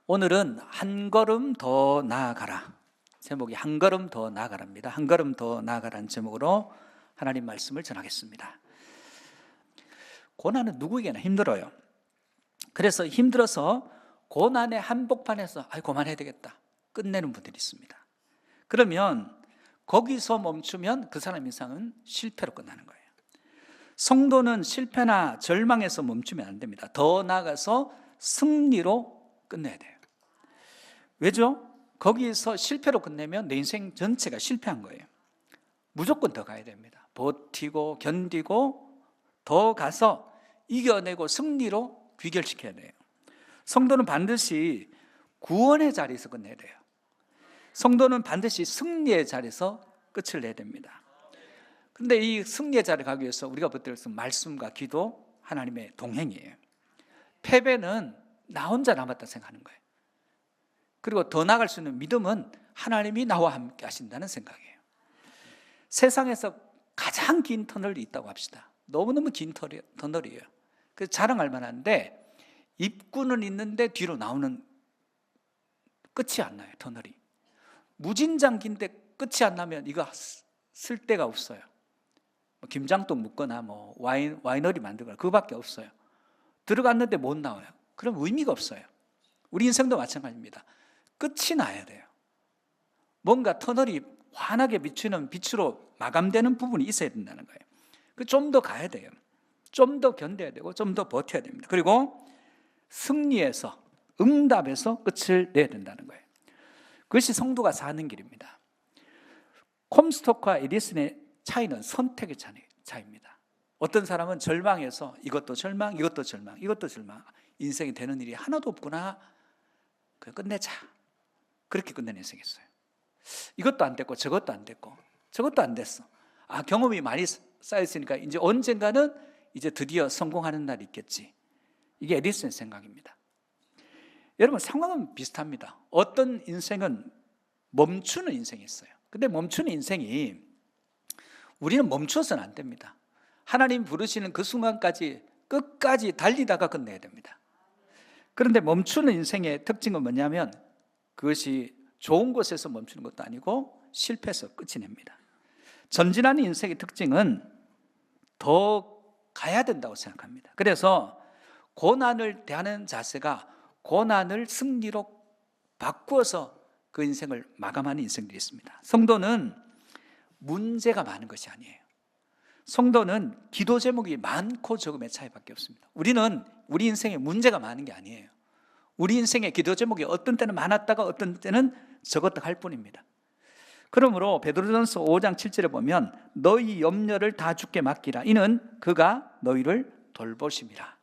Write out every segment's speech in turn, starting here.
오늘은 한 걸음 더 나아가라. 제목이 한 걸음 더 나아가랍니다. 한 걸음 더 나아가라는 제목으로 하나님 말씀을 전하겠습니다. 고난은 누구에게나 힘들어요. 그래서 힘들어서 고난의 한복판에서 그만해야 되겠다 끝내는 분들이 있습니다. 그러면 거기서 멈추면 그 사람 인생은 실패로 끝나는 거예요. 성도는 실패나 절망에서 멈추면 안 됩니다. 더 나아가서 승리로 끝내야 돼요. 왜죠? 거기서 실패로 끝내면 내 인생 전체가 실패한 거예요. 무조건 더 가야 됩니다. 버티고 견디고 더 가서 이겨내고 승리로 귀결시켜야 돼요. 성도는 반드시 구원의 자리에서 끝내야 돼요. 성도는 반드시 승리의 자리에서 끝을 내야 됩니다. 그런데 이 승리의 자리에 가기 위해서 우리가 붙들어서 말씀과 기도, 하나님의 동행이에요. 패배는 나 혼자 남았다 생각하는 거예요. 그리고 더 나아갈 수 있는 믿음은 하나님이 나와 함께 하신다는 생각이에요. 세상에서 가장 긴 터널이 있다고 합시다. 너무너무 긴 터널이에요. 그래서 자랑할 만한데 입구는 있는데 뒤로 나오는 끝이 안 나요. 터널이 무진장 긴데 끝이 안 나면 이거 쓸 데가 없어요. 김장동 묻거나 와이너리 만들거나 그거밖에 없어요. 들어갔는데 못 나와요. 그럼 의미가 없어요. 우리 인생도 마찬가지입니다. 끝이 나야 돼요. 뭔가 터널이 환하게 비추는 빛으로 마감되는 부분이 있어야 된다는 거예요. 좀 더 가야 돼요. 좀 더 견뎌야 되고 좀 더 버텨야 됩니다. 그리고 승리에서 응답에서 끝을 내야 된다는 거예요. 그것이 성도가 사는 길입니다. 콤스토크와 에디슨의 차이는 선택의 차이입니다. 어떤 사람은 절망해서 이것도 절망, 이것도 절망, 이것도 절망, 인생이 되는 일이 하나도 없구나, 그냥 끝내자, 그렇게 끝내는 인생이었어요. 이것도 안 됐고 저것도 안 됐고 저것도 안 됐어. 경험이 많이 쌓였으니까 이제 언젠가는 이제 드디어 성공하는 날이 있겠지. 이게 에디슨의 생각입니다. 여러분, 상황은 비슷합니다. 어떤 인생은 멈추는 인생이 있어요. 근데 멈추는 인생이 우리는 멈춰서는 안 됩니다. 하나님 부르시는 그 순간까지 끝까지 달리다가 끝내야 됩니다. 그런데 멈추는 인생의 특징은 뭐냐면 그것이 좋은 곳에서 멈추는 것도 아니고 실패해서 끝이 냅니다. 전진하는 인생의 특징은 더 가야 된다고 생각합니다. 그래서 고난을 대하는 자세가 고난을 승리로 바꾸어서 그 인생을 마감하는 인생들이 있습니다. 성도는 문제가 많은 것이 아니에요. 성도는 기도 제목이 많고 적음의 차이밖에 없습니다. 우리는 우리 인생에 문제가 많은 게 아니에요. 우리 인생의 기도 제목이 어떤 때는 많았다가 어떤 때는 적었다 할 뿐입니다. 그러므로 베드로전서 5장 7절에 보면 너희 염려를 다 주께 맡기라. 이는 그가 너희를 돌보심이라.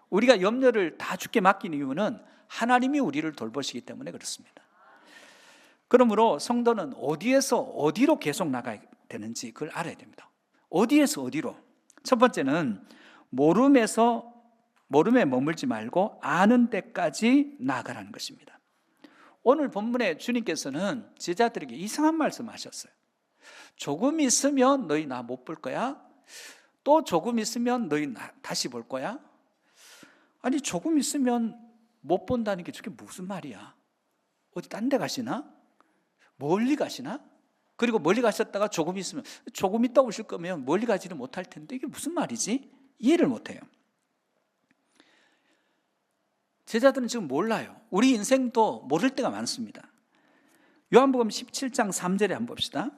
우리가 염려를 다 주께 맡긴 이유는 하나님이 우리를 돌보시기 때문에 그렇습니다. 그러므로 성도는 어디에서 어디로 계속 나가야 되는지 그걸 알아야 됩니다. 어디에서 어디로? 첫 번째는 모름에 머물지 말고 아는 데까지 나아가라는 것입니다. 오늘 본문에 주님께서는 제자들에게 이상한 말씀하셨어요. 조금 있으면 너희 나 못 볼 거야. 또 조금 있으면 너희 나 다시 볼 거야. 아니, 조금 있으면 못 본다는 게 저게 무슨 말이야? 어디 딴 데 가시나? 멀리 가시나? 그리고 멀리 가셨다가 조금 있으면, 조금 있다 오실 거면 멀리 가지는 못할 텐데 이게 무슨 말이지? 이해를 못해요. 제자들은 지금 몰라요. 우리 인생도 모를 때가 많습니다. 요한복음 17장 3절에 한번 봅시다.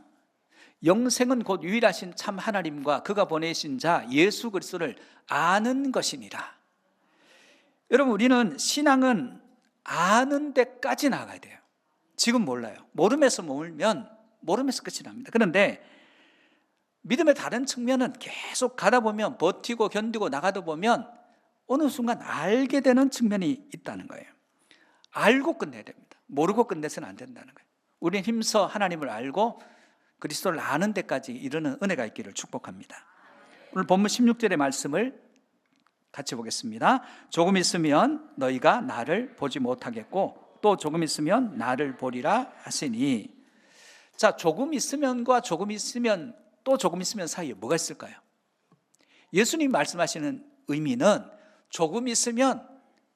영생은 곧 유일하신 참 하나님과 그가 보내신 자 예수 그리스도를 아는 것이니라. 여러분, 우리는 신앙은 아는 데까지 나가야 돼요. 지금 몰라요. 모름에서 머물면 모름에서 끝이 납니다. 그런데 믿음의 다른 측면은 계속 가다 보면 버티고 견디고 나가다 보면 어느 순간 알게 되는 측면이 있다는 거예요. 알고 끝내야 됩니다. 모르고 끝내서는 안 된다는 거예요. 우리는 힘써 하나님을 알고 그리스도를 아는 데까지 이르는 은혜가 있기를 축복합니다. 오늘 본문 16절의 말씀을 같이 보겠습니다. 조금 있으면 너희가 나를 보지 못하겠고 또 조금 있으면 나를 보리라 하시니. 자, 조금 있으면과 조금 있으면 또 조금 있으면 사이에 뭐가 있을까요? 예수님 말씀하시는 의미는 조금 있으면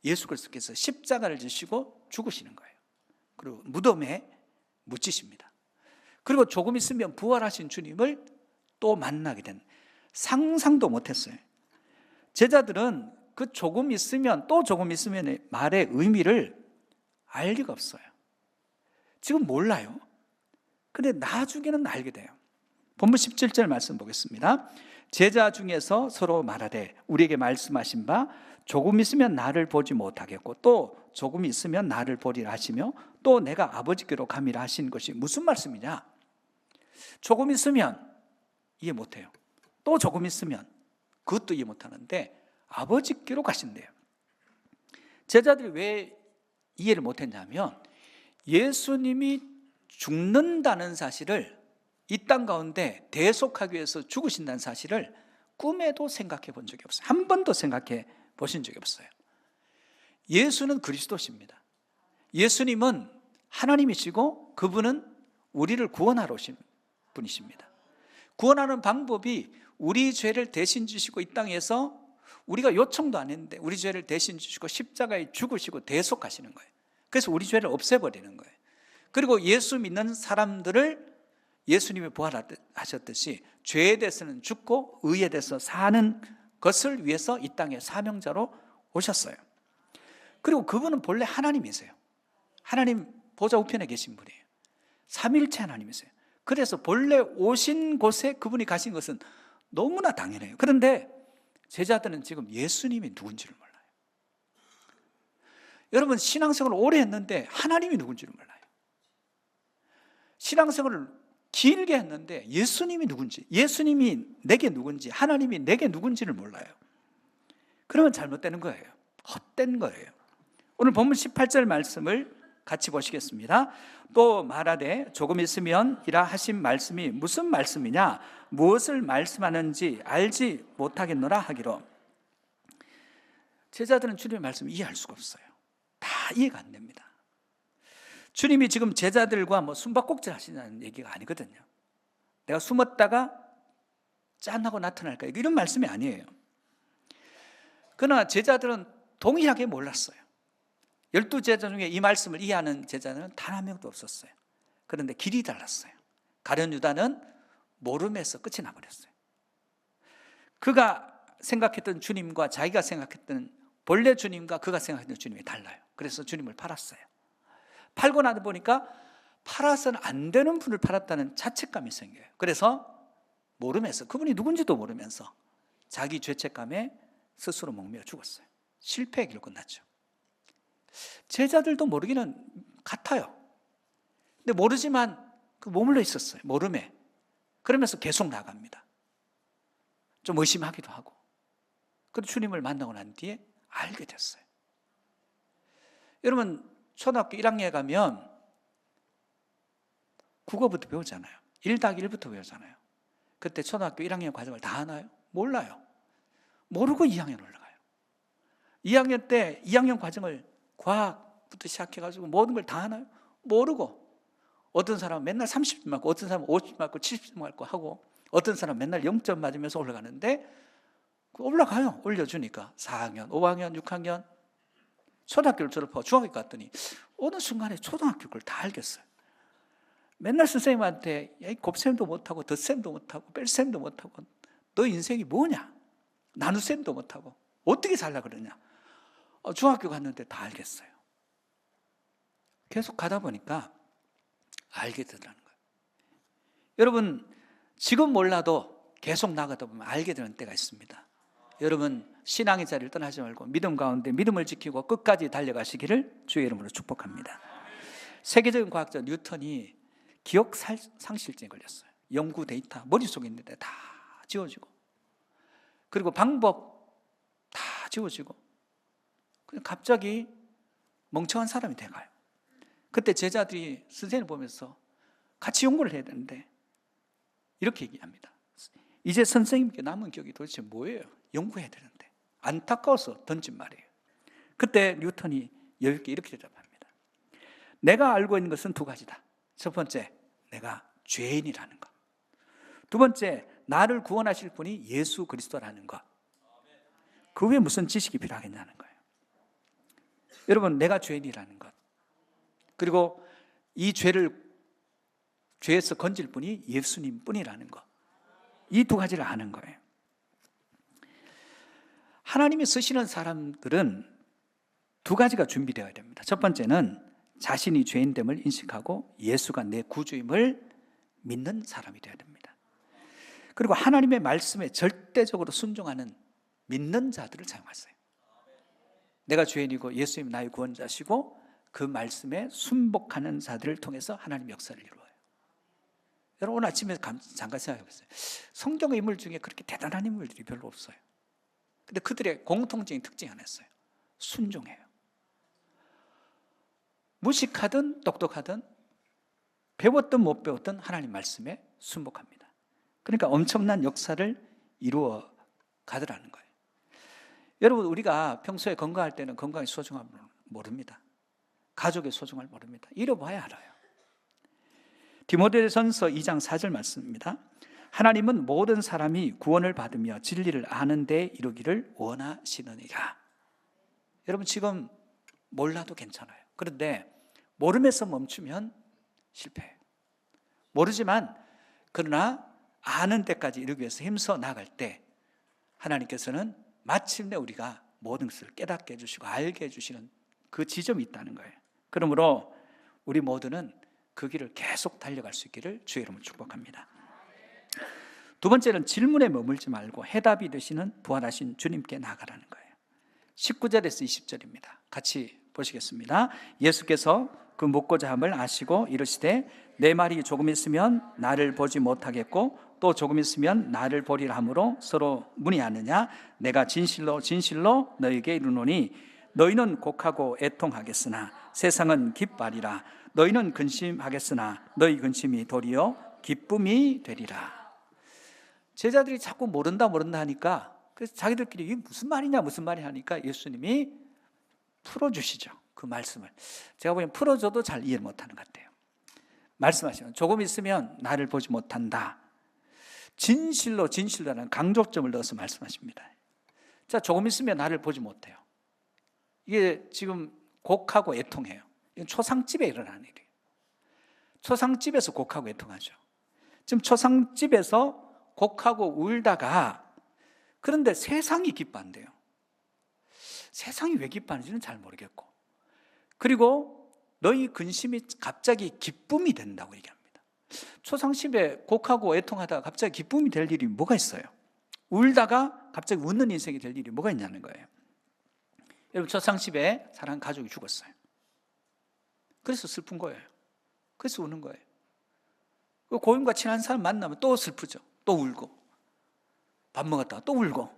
예수 그리스도께서 십자가를 지시고 죽으시는 거예요. 그리고 무덤에 묻히십니다. 그리고 조금 있으면 부활하신 주님을 또 만나게 된, 상상도 못했어요. 제자들은 그 조금 있으면, 또 조금 있으면의 말의 의미를 알 리가 없어요. 지금 몰라요. 근데 나중에는 알게 돼요. 본문 17절 말씀 보겠습니다. 제자 중에서 서로 말하되 우리에게 말씀하신 바 조금 있으면 나를 보지 못하겠고 또 조금 있으면 나를 보리라 하시며 또 내가 아버지께로 가미라 하신 것이 무슨 말씀이냐? 조금 있으면 이해 못해요. 또 조금 있으면 그것도 이해 못하는데 아버지께로 가신대요. 제자들이 왜 이해를 못했냐면 예수님이 죽는다는 사실을, 이 땅 가운데 대속하기 위해서 죽으신다는 사실을 꿈에도 생각해 본 적이 없어요. 한 번도 생각해 보신 적이 없어요. 예수는 그리스도십니다. 예수님은 하나님이시고 그분은 우리를 구원하러 오신 분이십니다. 구원하는 방법이 우리 죄를 대신 지시고 이 땅에서 우리가 요청도 안 했는데 우리 죄를 대신 지시고 십자가에 죽으시고 대속하시는 거예요. 그래서 우리 죄를 없애버리는 거예요. 그리고 예수 믿는 사람들을 예수님이 부활하셨듯이 죄에 대해서는 죽고 의에 대해서 사는 것을 위해서 이 땅에 사명자로 오셨어요. 그리고 그분은 본래 하나님이세요. 하나님 보좌 우편에 계신 분이에요. 삼일체 하나님이세요. 그래서 본래 오신 곳에 그분이 가신 것은 너무나 당연해요. 그런데 제자들은 지금 예수님이 누군지를 몰라요. 여러분, 신앙생활을 오래 했는데 하나님이 누군지를 몰라요. 신앙생활을 길게 했는데 예수님이 누군지, 예수님이 내게 누군지, 하나님이 내게 누군지를 몰라요. 그러면 잘못되는 거예요. 헛된 거예요. 오늘 본문 18절 말씀을 같이 보시겠습니다. 또 말하되 조금 있으면 이라 하신 말씀이 무슨 말씀이냐, 무엇을 말씀하는지 알지 못하겠노라 하기로. 제자들은 주님의 말씀을 이해할 수가 없어요. 다 이해가 안 됩니다. 주님이 지금 제자들과 숨바꼭질 하시는 얘기가 아니거든요. 내가 숨었다가 짠하고 나타날까, 이런 말씀이 아니에요. 그러나 제자들은 동일하게 몰랐어요. 12제자 중에 이 말씀을 이해하는 제자는 단 한 명도 없었어요. 그런데 길이 달랐어요. 가룟 유다는 모름에서 끝이 나버렸어요. 그가 생각했던 주님과 자기가 생각했던 본래 주님과 그가 생각했던 주님이 달라요. 그래서 주님을 팔았어요. 팔고 나서 보니까 팔아서는 안 되는 분을 팔았다는 자책감이 생겨요. 그래서 모르면서, 그분이 누군지도 모르면서 자기 죄책감에 스스로 목매어 죽었어요. 실패의 길로 끝났죠. 제자들도 모르기는 같아요. 근데 모르지만 그 머물러 있었어요. 모름에. 그러면서 계속 나갑니다. 좀 의심하기도 하고. 그리고 주님을 만나고 난 뒤에 알게 됐어요. 여러분, 초등학교 1학년에 가면 국어부터 배우잖아요. 1-1부터 배우잖아요. 그때 초등학교 1학년 과정을 다 하나요? 몰라요. 모르고 2학년 올라가요. 2학년 때 2학년 과정을 과학부터 시작해가지고 모든 걸 다 하나요? 모르고. 어떤 사람은 맨날 30점 맞고, 어떤 사람은 50점 맞고 70점 맞고 하고, 어떤 사람은 맨날 0점 맞으면서 올라가는데 올라가요. 올려주니까 4학년, 5학년, 6학년, 초등학교를 졸업하고 중학교 갔더니 어느 순간에 초등학교 걸 다 알겠어요. 맨날 선생님한테 곱셈도 못하고 덧셈도 못하고 뺄셈도 못하고 너 인생이 뭐냐? 나눗셈도 못하고 어떻게 살라 그러냐? 중학교 갔는데 다 알겠어요. 계속 가다 보니까 알게 되더라는 거예요. 여러분, 지금 몰라도 계속 나가다 보면 알게 되는 때가 있습니다. 여러분, 신앙의 자리를 떠나지 말고 믿음 가운데 믿음을 지키고 끝까지 달려가시기를 주의 이름으로 축복합니다. 세계적인 과학자 뉴턴이 기억 상실증에 걸렸어요. 연구 데이터 머릿속에 있는데 다 지워지고, 그리고 방법 다 지워지고, 그냥 갑자기 멍청한 사람이 돼가요. 그때 제자들이 선생님을 보면서 같이 연구를 해야 되는데 이렇게 얘기합니다. 이제 선생님께 남은 기억이 도대체 뭐예요? 연구해야 되는데. 안타까워서 던진 말이에요. 그때 뉴턴이 여유있게 이렇게 대답합니다. 내가 알고 있는 것은 두 가지다. 첫 번째, 내가 죄인이라는 것. 두 번째, 나를 구원하실 분이 예수 그리스도라는 것. 그 외에 무슨 지식이 필요하겠냐는 거예요. 여러분, 내가 죄인이라는 것, 그리고 이 죄에서 건질 분이 예수님 뿐이라는 거. 이 두 가지를 아는 거예요. 하나님이 쓰시는 사람들은 두 가지가 준비되어야 됩니다. 첫 번째는 자신이 죄인됨을 인식하고 예수가 내 구주임을 믿는 사람이 되어야 됩니다. 그리고 하나님의 말씀에 절대적으로 순종하는 믿는 자들을 사용하세요. 내가 죄인이고 예수님이 나의 구원자시고 그 말씀에 순복하는 자들을 통해서 하나님의 역사를 이루어요. 여러분 오늘 아침에 잠깐 생각해 보세요. 성경의 인물 중에 그렇게 대단한 인물들이 별로 없어요. 근데 그들의 공통적인 특징이 하나 있어요. 순종해요. 무식하든 똑똑하든 배웠든 못 배웠든 하나님 말씀에 순복합니다. 그러니까 엄청난 역사를 이루어 가더라는 거예요. 여러분 우리가 평소에 건강할 때는 건강의 소중함을 모릅니다. 가족의 소중함을 모릅니다. 잃어봐야 알아요. 디모데전서 2장 4절 말씀입니다. 하나님은 모든 사람이 구원을 받으며 진리를 아는 데 이르기를 원하시느니라. 여러분 지금 몰라도 괜찮아요. 그런데 모름에서 멈추면 실패해요. 모르지만 그러나 아는 데까지 이르기 위해서 힘써 나갈 때 하나님께서는 마침내 우리가 모든 것을 깨닫게 해주시고 알게 해주시는 그 지점이 있다는 거예요. 그러므로 우리 모두는 그 길을 계속 달려갈 수 있기를 주의 이름으로 축복합니다. 두 번째는 질문에 머물지 말고 해답이 되시는 부활하신 주님께 나아가라는 거예요. 19절에서 20절입니다. 같이 보시겠습니다. 예수께서 그 묻고자 함을 아시고 이르시되 내 말이 조금 있으면 나를 보지 못하겠고 또 조금 있으면 나를 보리라 하므로 서로 문의하느냐. 내가 진실로 진실로 너희에게 이르노니 너희는 곡하고 애통하겠으나 세상은 기뻐하리라. 너희는 근심하겠으나 너희 근심이 도리어 기쁨이 되리라. 제자들이 자꾸 모른다 하니까 그래서 자기들끼리 이게 무슨 말이냐 하니까 예수님이 풀어주시죠. 그 말씀을. 제가 보기엔 풀어줘도 잘 이해 못하는 것 같아요. 말씀하시면 조금 있으면 나를 보지 못한다. 진실로라는 강조점을 넣어서 말씀하십니다. 자, 조금 있으면 나를 보지 못해요. 이게 지금 곡하고 애통해요. 이건 초상집에 일어나는 일이에요. 초상집에서 곡하고 애통하죠. 지금 초상집에서 곡하고 울다가 그런데 세상이 기뻐한대요. 세상이 왜 기뻐하는지는 잘 모르겠고 그리고 너희 근심이 갑자기 기쁨이 된다고 얘기합니다. 초상집에 곡하고 애통하다가 갑자기 기쁨이 될 일이 뭐가 있어요? 울다가 갑자기 웃는 인생이 될 일이 뭐가 있냐는 거예요. 여러분 초상집에 사랑하는 가족이 죽었어요. 그래서 슬픈 거예요. 그래서 우는 거예요. 고인과 친한 사람 만나면 또 슬프죠. 또 울고 밥 먹었다가 또 울고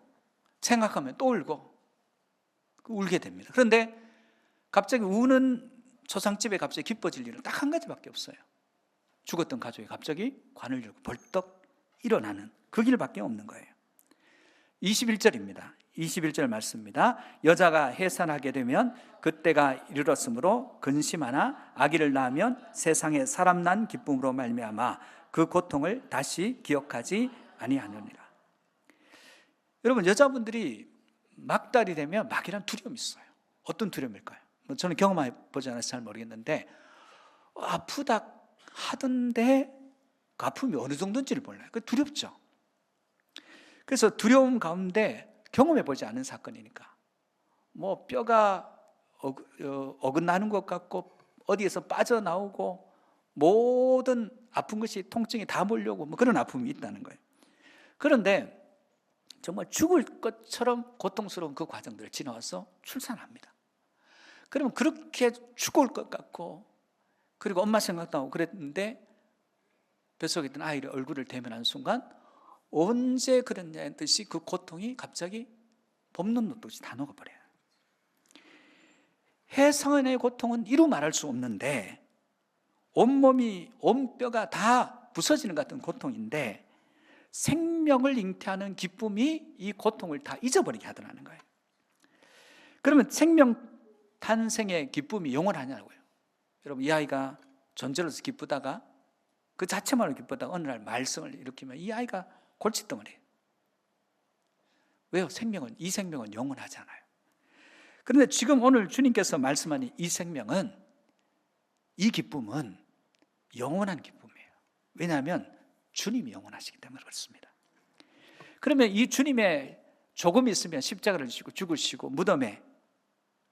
생각하면 또 울고 울게 됩니다. 그런데 갑자기 우는 초상집에 갑자기 기뻐질 일은 딱 한 가지밖에 없어요. 죽었던 가족이 갑자기 관을 열고 벌떡 일어나는 그 길밖에 없는 거예요. 21절입니다. 21절 말씀입니다. 여자가 해산하게 되면 그때가 이르렀으므로 근심하나 아기를 낳으면 세상에 사람 난 기쁨으로 말미암아 그 고통을 다시 기억하지 아니하느니라. 여러분 여자분들이 막달이 되면 막이란 두려움이 있어요. 어떤 두려움일까요? 저는 경험해 보지 않아서 잘 모르겠는데 아프다 하던데 그 아픔이 어느 정도인지를 몰라요. 그 두렵죠. 그래서 두려움 가운데 경험해 보지 않은 사건이니까 뭐 뼈가 어긋나는 것 같고 어디에서 빠져나오고 모든 아픈 것이 통증이 다 몰려오고 뭐 그런 아픔이 있다는 거예요. 그런데 정말 죽을 것처럼 고통스러운 그 과정들을 지나와서 출산합니다. 그러면 그렇게 죽을 것 같고 그리고 엄마 생각도 하고 그랬는데 뱃속에 있던 아이의 얼굴을 대면하는 순간 언제 그랬냐는 듯이 그 고통이 갑자기 봄눈 녹듯이 다 녹아버려요. 해상의 고통은 이루 말할 수 없는데 온몸이 온 뼈가 다 부서지는 것 같은 고통인데 생명을 잉태하는 기쁨이 이 고통을 다 잊어버리게 하더라는 거예요. 그러면 생명 탄생의 기쁨이 영원하냐고요. 여러분 이 아이가 존재로서 기쁘다가 그 자체만으로 기쁘다가 어느 날 말썽을 일으키면 이 아이가 골칫덩어리예요. 왜요? 이 생명은 영원하잖아요. 그런데 지금 오늘 주님께서 말씀하는 이 생명은 이 기쁨은 영원한 기쁨이에요. 왜냐하면 주님이 영원하시기 때문에 그렇습니다. 그러면 이 주님의 조금 있으면 십자가를 지시고 죽으시고 무덤에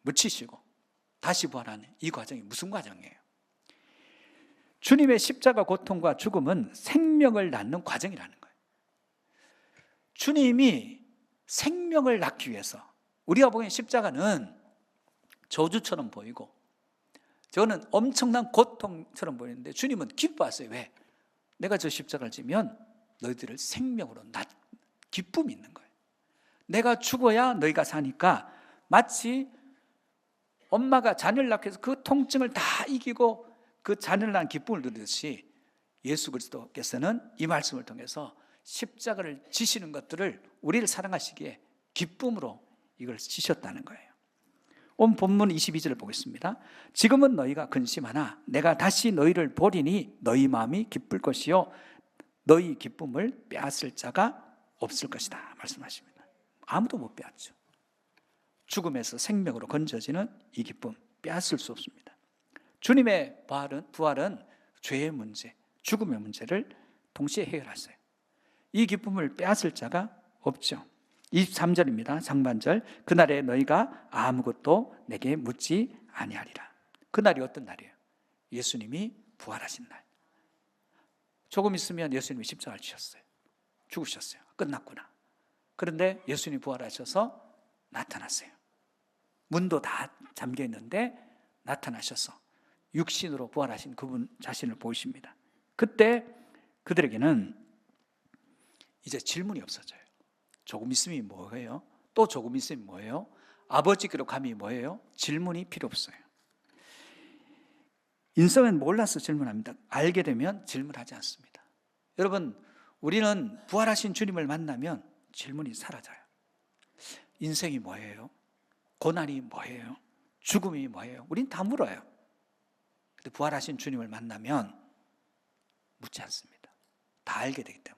묻히시고 다시 부활하는 이 과정이 무슨 과정이에요? 주님의 십자가 고통과 죽음은 생명을 낳는 과정이라는 거예요. 주님이 생명을 낳기 위해서, 우리가 보기엔 십자가는 저주처럼 보이고 저는 엄청난 고통처럼 보이는데 주님은 기뻐하세요. 왜? 내가 저 십자가를 지면 너희들을 생명으로 기쁨이 있는 거예요. 내가 죽어야 너희가 사니까 마치 엄마가 자녀를 낳기 위해서 그 통증을 다 이기고 그 자녀를 낳은 기쁨을 누리듯이 예수 그리스도께서는 이 말씀을 통해서 십자가를 지시는 것들을 우리를 사랑하시기에 기쁨으로 이걸 지셨다는 거예요. 오늘 본문 22절을 보겠습니다. 지금은 너희가 근심하나 내가 다시 너희를 보리니 너희 마음이 기쁠 것이요 너희 기쁨을 빼앗을 자가 없을 것이다 말씀하십니다. 아무도 못 빼앗죠. 죽음에서 생명으로 건져지는 이 기쁨 빼앗을 수 없습니다. 주님의 부활은 죄의 문제, 죽음의 문제를 동시에 해결하세요. 이 기쁨을 빼앗을 자가 없죠. 23절입니다. 상반절. 그날에 너희가 아무것도 내게 묻지 아니하리라. 그날이 어떤 날이에요? 예수님이 부활하신 날. 조금 있으면 예수님이 십자가를 지셨어요. 죽으셨어요. 끝났구나. 그런데 예수님이 부활하셔서 나타났어요. 문도 다 잠겨 있는데 나타나셔서 육신으로 부활하신 그분 자신을 보이십니다. 그때 그들에게는 이제 질문이 없어져요. 조금 있으면 뭐예요? 또 조금 있으면 뭐예요? 아버지께로 감이 뭐예요? 질문이 필요 없어요. 인생은 몰라서 질문합니다. 알게 되면 질문하지 않습니다. 여러분, 우리는 부활하신 주님을 만나면 질문이 사라져요. 인생이 뭐예요? 고난이 뭐예요? 죽음이 뭐예요? 우린 다 물어요. 근데 부활하신 주님을 만나면 묻지 않습니다. 다 알게 되기 때문에.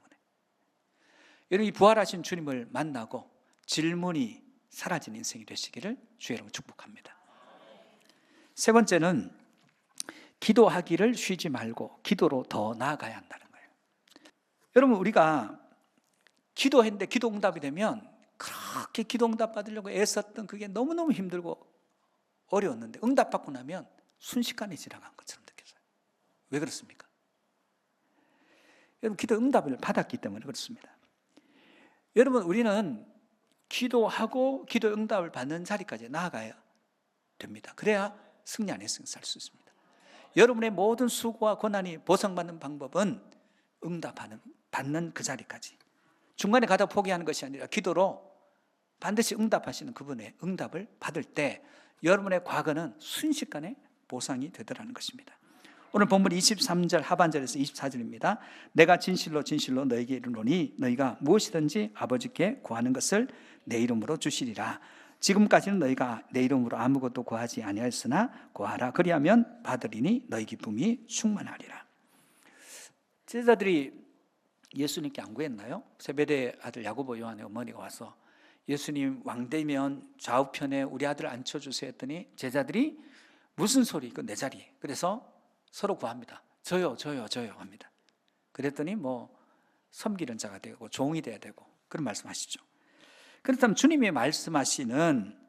여러분, 이 부활하신 주님을 만나고 질문이 사라진 인생이 되시기를 주의 이름으로 축복합니다. 세 번째는 기도하기를 쉬지 말고 기도로 더 나아가야 한다는 거예요. 여러분, 우리가 기도했는데 기도 응답이 되면 그렇게 기도 응답 받으려고 애썼던 그게 너무너무 힘들고 어려웠는데 응답받고 나면 순식간에 지나간 것처럼 느껴져요. 왜 그렇습니까? 여러분, 기도 응답을 받았기 때문에 그렇습니다. 여러분, 우리는 기도하고 기도 응답을 받는 자리까지 나아가야 됩니다. 그래야 승리 안에 살 수 있습니다. 여러분의 모든 수고와 고난이 보상받는 방법은 받는 그 자리까지, 중간에 가다 포기하는 것이 아니라 기도로 반드시 응답하시는 그분의 응답을 받을 때 여러분의 과거는 순식간에 보상이 되더라는 것입니다. 오늘 본문 23절 하반절에서 24절입니다. 내가 진실로 진실로 너에게 이르노니 너희가 무엇이든지 아버지께 구하는 것을 내 이름으로 주시리라. 지금까지는 너희가 내 이름으로 아무것도 구하지 아니하였으나 구하라. 그리하면 받으리니 너희 기쁨이 충만하리라. 제자들이 예수님께 안 구했나요? 세베대 아들 야고보 요한의 어머니가 와서 예수님 왕되면 좌우편에 우리 아들 앉혀주세요 했더니 제자들이 무슨 소리? 그 내 자리. 그래서 서로 구합니다. 저요 합니다. 그랬더니 섬기는 자가 되고 종이 돼야 되고 그런 말씀하시죠. 그렇다면 주님이 말씀하시는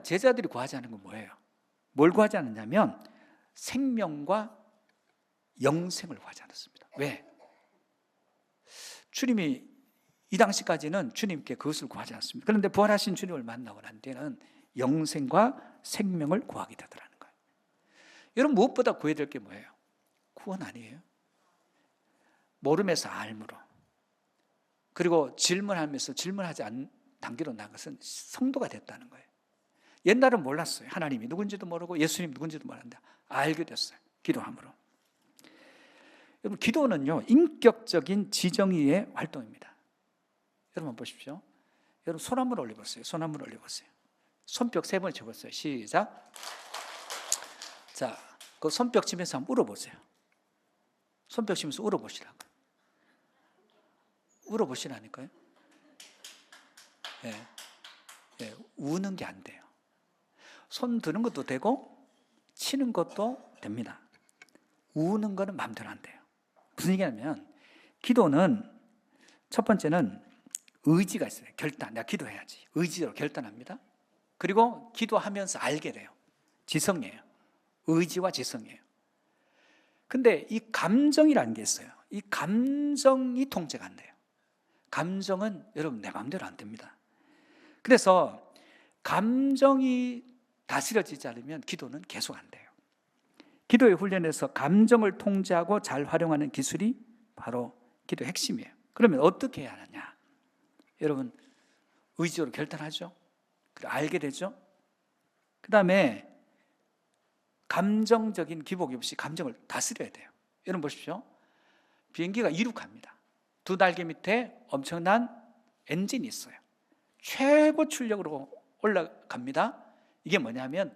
제자들이 구하지 않은 건 뭐예요? 뭘 구하지 않았냐면 생명과 영생을 구하지 않았습니다. 왜? 주님이 이 당시까지는 주님께 그것을 구하지 않습니다. 그런데 부활하신 주님을 만나고 난 뒤에는 영생과 생명을 구하게 되더라는 거예요. 여러분, 무엇보다 구해야 될 게 뭐예요? 구원 아니에요? 모름에서 알므로, 그리고 질문하면서 질문하지 않는 단계로 나간 것은 성도가 됐다는 거예요. 옛날은 몰랐어요. 하나님이 누군지도 모르고 예수님 누군지도 몰랐는데 알게 됐어요. 기도함으로. 여러분, 기도는요 인격적인 지정의의 활동입니다. 여러분 보십시오. 여러분 손 한번 올려보세요. 손 한번 올려보세요. 손뼉 3번 쳐보세요. 시작. 자, 그 손뼉 치면서 한번 울어보세요. 손뼉 치면서 울어보시라고. 울어보시라니까요. 우는 게 안 돼요. 손 드는 것도 되고 치는 것도 됩니다. 우는 거는 마음대로 안 돼요. 무슨 얘기냐면 기도는 첫 번째는 의지가 있어요. 결단. 내가 기도해야지. 의지로 결단합니다. 그리고 기도하면서 알게 돼요. 지성이에요. 의지와 지성이에요. 근데 이 감정이라는 게 있어요. 이 감정이 통제가 안 돼요. 감정은 여러분 내 마음대로 안 됩니다. 그래서 감정이 다스려지지 않으면 기도는 계속 안 돼요. 기도의 훈련에서 감정을 통제하고 잘 활용하는 기술이 바로 기도의 핵심이에요. 그러면 어떻게 해야 하느냐? 여러분 의지로 결단하죠. 그리고 알게 되죠. 그 다음에 감정적인 기복이 없이 감정을 다스려야 돼요. 여러분 보십시오. 비행기가 이륙합니다. 두 날개 밑에 엄청난 엔진이 있어요. 최고 출력으로 올라갑니다. 이게 뭐냐면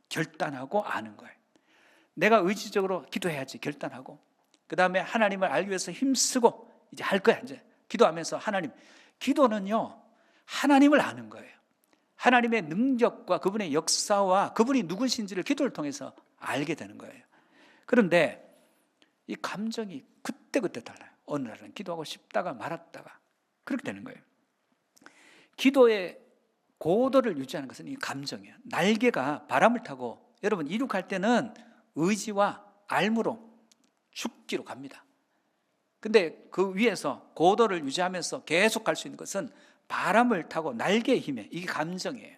결단하고 아는 거예요. 내가 의지적으로 기도해야지 결단하고, 그 다음에 하나님을 알기 위해서 힘쓰고 이제 할 거야. 이제 기도하면서 하나님, 기도는요 하나님을 아는 거예요. 하나님의 능력과 그분의 역사와 그분이 누구신지를 기도를 통해서 알게 되는 거예요. 그런데 이 감정이 그때그때 달라요. 어느 날은 기도하고 싶다가 말았다가 그렇게 되는 거예요. 기도의 고도를 유지하는 것은 이 감정이에요. 날개가 바람을 타고 여러분 이륙할 때는 의지와 알무로 죽기로 갑니다. 근데 그 위에서 고도를 유지하면서 계속 갈 수 있는 것은 바람을 타고 날개의 힘에, 이게 감정이에요.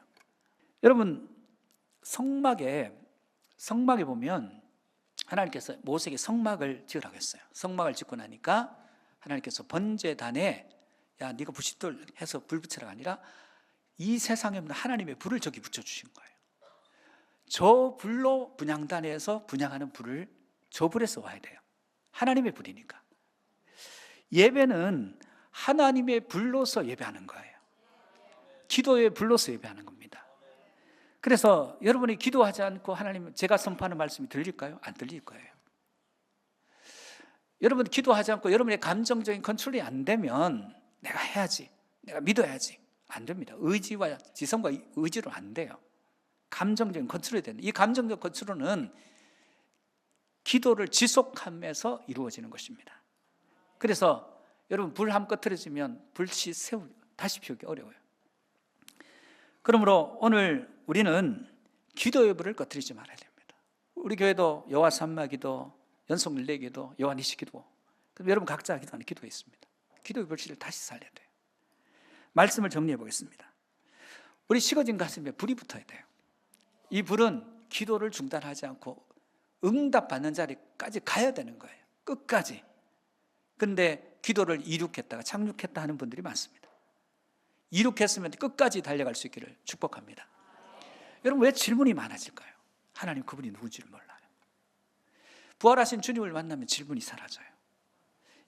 여러분 성막에 보면 하나님께서 모세에게 성막을 지으라고 했어요. 성막을 짓고 나니까 하나님께서 번제단에 야 네가 부싯돌 해서 불 붙여라가 아니라 이 세상에 없는 하나님의 불을 저기 붙여주신 거예요. 저 불로 분향단에서 분향하는 불을 저 불에서 와야 돼요. 하나님의 불이니까. 예배는 하나님의 불로서 예배하는 거예요. 기도의 불로서 예배하는 겁니다. 그래서 여러분이 기도하지 않고 하나님, 제가 선포하는 말씀이 들릴까요? 안 들릴 거예요. 여러분 기도하지 않고 여러분의 감정적인 컨트롤이 안 되면 내가 해야지, 내가 믿어야지, 안 됩니다. 의지와 지성과 의지로 안 돼요. 감정적인 컨트롤이 되는, 이 감정적 컨트롤은 기도를 지속하면서 이루어지는 것입니다. 그래서 여러분 불 한번 꺼트려지면 불씨 다시 피우기 어려워요. 그러므로 오늘 우리는 기도의 불을 꺼트리지 말아야 됩니다. 우리 교회도 여호와 삼마 기도, 연속 릴레이 기도, 여호와 니시 기도, 그럼 여러분 각자 기도하는 기도가 있습니다. 기도의 불씨를 다시 살려야 돼요. 말씀을 정리해 보겠습니다. 우리 식어진 가슴에 불이 붙어야 돼요. 이 불은 기도를 중단하지 않고 응답받는 자리까지 가야 되는 거예요. 끝까지. 그런데 기도를 이룩했다가 착륙했다 하는 분들이 많습니다. 이룩했으면 끝까지 달려갈 수 있기를 축복합니다. 여러분 왜 질문이 많아질까요? 하나님 그분이 누군지를 몰라요. 부활하신 주님을 만나면 질문이 사라져요.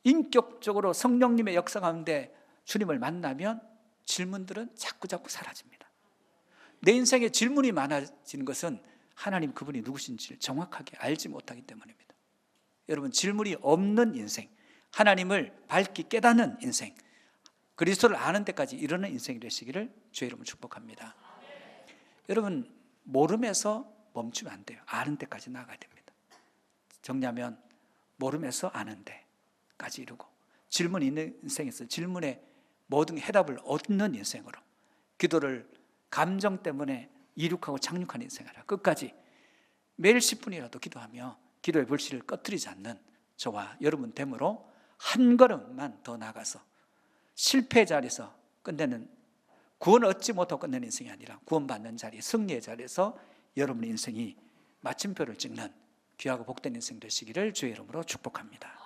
인격적으로 성령님의 역사 가운데 주님을 만나면 질문들은 자꾸 사라집니다. 내 인생에 질문이 많아지는 것은 하나님 그분이 누구신지를 정확하게 알지 못하기 때문입니다. 여러분 질문이 없는 인생, 하나님을 밝히 깨닫는 인생, 그리스도를 아는 데까지 이르는 인생이 되시기를 주의 이름으로 축복합니다. 여러분 모름에서 멈추면 안 돼요. 아는 데까지 나가야 됩니다. 정리하면 모름에서 아는 데까지 이루고, 질문이 있는 인생에서 질문에 모든 해답을 얻는 인생으로, 기도를 감정 때문에 이륙하고 착륙하는 인생이라 끝까지 매일 10분이라도 기도하며 기도의 불씨를 꺼뜨리지 않는 저와 여러분 됨으로 한 걸음만 더 나가서 실패 자리에서 끝내는, 구원을 얻지 못하고 끝내는 인생이 아니라 구원받는 자리, 승리의 자리에서 여러분의 인생이 마침표를 찍는 귀하고 복된 인생 되시기를 주의 이름으로 축복합니다.